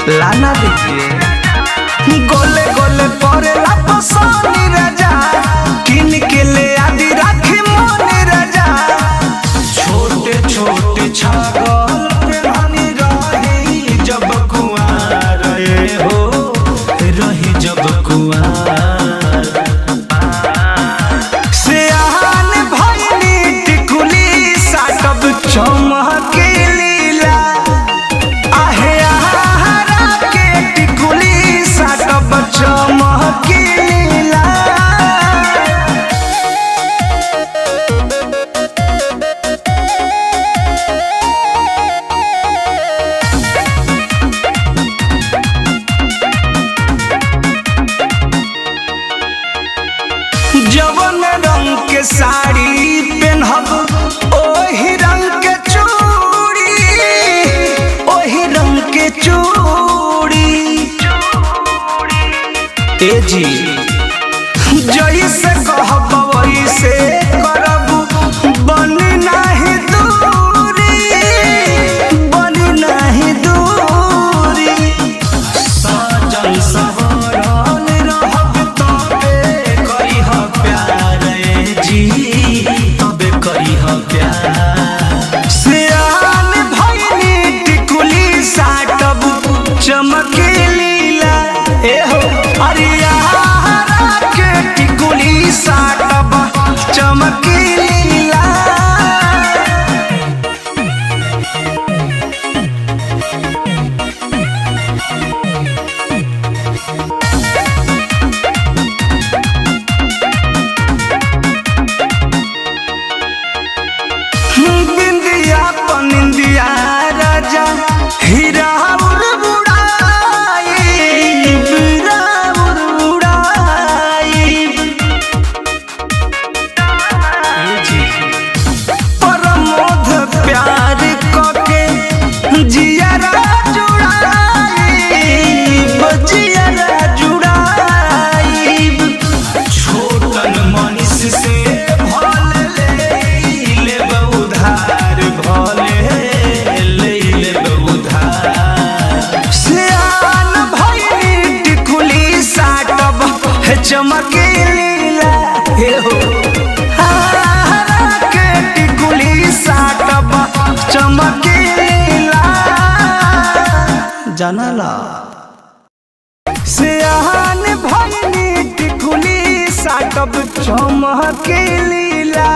लाना दीजिए गोले गोले परे लापसोनी राजा किन के ले आदि राखी मोनी राजा छोटे छोटे छागल पे रानी रही जब कुआं रहे हो रही जब कुआं से आन भइनी टिकुली साटब चमके लीला आहे आहारा के टिकुली साटब चमके लीला जवन रंग के साड़ी पहनब ओही रंग के चूड़ी ओही रंग के चूड़ी ए जी जैसे कहब वैसे करब बनी नाही दूरी बनी नाही दूरी सजल सवरल रहब तबे करिह प्यार जी तबे करिह प्यार सियान भइनी टिकुली साटब चमके लीला ए हो अरिया के टिकुली साटब चमके लीला बिंदिया पनिंदिया राजा हीरा उड़ाई बीरा उड़ाई परमोध प्यार कके जियारा जुड़ाई बजियारा जुड़ाई छोटन मनीष से भल लेब उधार भले लेब उधार सियान भइनी टिकुली साटब चमके लीला हे हो हारा के टिकुली साटब चमके लीला जानला सियान भइनी टिकुली साटब चमके लीला।